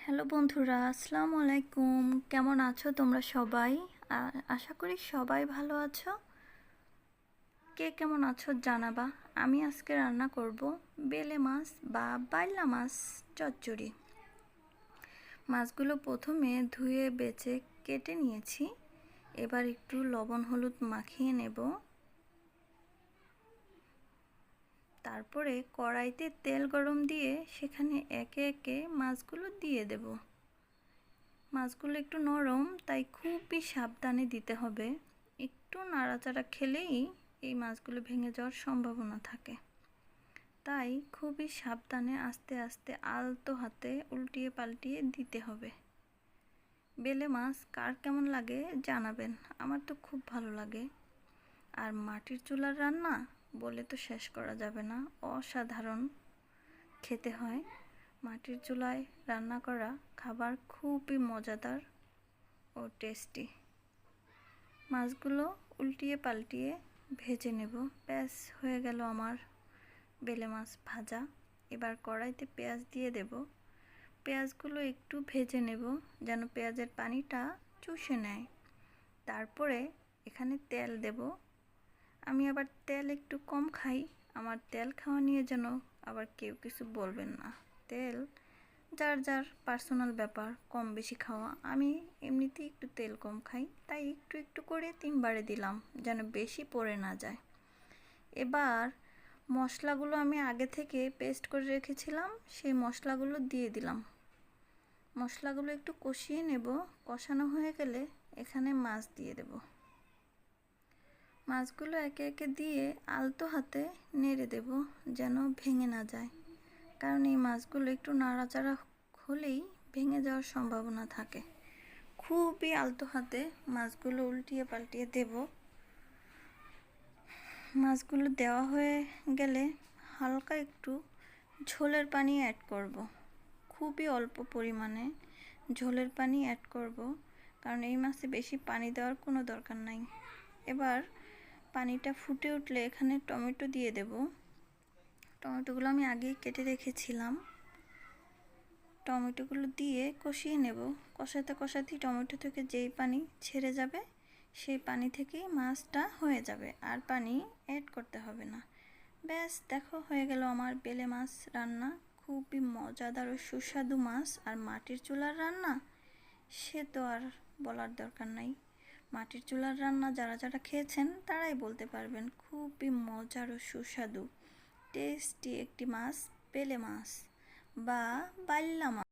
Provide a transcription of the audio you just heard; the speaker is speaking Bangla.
হ্যালো বন্ধুরা, আসসালামু আলাইকুম। কেমন আছো তোমরা সবাই? আশা করি সবাই ভালো আছো। কে কেমন আছো জানাবা। আমি আজকে রান্না করব বেলে মাছ বা বাইলা মাছ চচ্চড়ি। মাছগুলো প্রথমে ধুয়ে বেছে কেটে নিয়েছি। এবার একটু লবণ হলুদ মাখিয়ে নেব। তারপরে কড়াইতে তেল গরম দিয়ে সেখানে একে একে মাছগুলো দিয়ে দেব। মাছগুলো একটু নরম, তাই খুবই সাবধানে দিতে হবে। একটু নাড়াচাড়া খেলেই এই মাছগুলো ভেঙে যাওয়ার সম্ভাবনা থাকে, তাই খুবই সাবধানে আস্তে আস্তে আলতো হাতে উল্টিয়ে পাল্টিয়ে দিতে হবে। বেলে মাছ কার কেমন লাগে জানাবেন, আমার তো খুব ভালো লাগে। আর মাটির চুলার রান্না বলে তো শেষ করা যাবে না, অসাধারণ খেতে হয়। মাটির চুলায় রান্না করা খাবার খুবই মজাদার ও টেস্টি। মাছগুলো উল্টিয়ে পাল্টিয়ে ভেজে নেব। ব্যাস হয়ে গেল আমার বেলে মাছ ভাজা। এবার কড়াইতে পেঁয়াজ দিয়ে দেব। পেঁয়াজগুলো একটু ভেজে নেব যেন পেঁয়াজের পানিটা চুষে নেয়। তারপরে এখানে তেল দেব। আমি আবার তেল একটু কম খাই। আমার তেল খাওয়া নিয়ে যেন আবার কেউ কিছু বলবেন না। তেল যার যার পার্সোনাল ব্যাপার, কম বেশি খাওয়া। আমি এমনিতেই একটু তেল কম খাই, তাই একটু একটু করে 3বারে দিলাম যেন বেশি পড়ে না যায়। এবার মশলাগুলো আমি আগে থেকে পেস্ট করে রেখেছিলাম, সেই মশলাগুলো দিয়ে দিলাম। মশলাগুলো একটু কষিয়ে নেব। কষানো হয়ে গেলে এখানে মাছ দিয়ে দেব। মাছগুলো একে একে দিয়ে আলতো হাতে নেড়ে দেব যেন ভেঙে না যায়, কারণ এই মাছগুলো একটু নাড়াচাড়া হলেই ভেঙে যাওয়ার সম্ভাবনা থাকে। খুবই আলতো হাতে মাছগুলো উল্টিয়ে পাল্টিয়ে দেব। মাছগুলো দেওয়া হয়ে গেলে হালকা একটু ঝোলের পানি অ্যাড করব। খুবই অল্প পরিমাণে ঝোলের পানি অ্যাড করব, কারণ এই মাছে বেশি পানি দেওয়ার কোনো দরকার নাই। এবার পানিটা ফুটে উঠলে এখানে টমেটো দিয়ে দেব। টমেটোগুলো আমি আগেই কেটে রেখেছিলাম। টমেটোগুলো দিয়ে কষিয়ে নেব। কষাতে কষাতেই টমেটো থেকে যেই পানি ছেড়ে যাবে, সেই পানি থেকেই মাছটা হয়ে যাবে, আর পানি অ্যাড করতে হবে না। ব্যাস দেখো, হয়ে গেল আমার বেলে মাছ রান্না। খুবই মজাদার ও সুস্বাদু মাছ। আর মাটির চুলার রান্না সে তো আর বলার দরকার নাই। মাটির চুলার রান্না যারা যারা খেয়েছেন তারাই বলতে পারবেন খুবই মজার ও সুস্বাদু টেস্টি একটি মাছ বেলে মাছ বা বাইল্লা মাছ।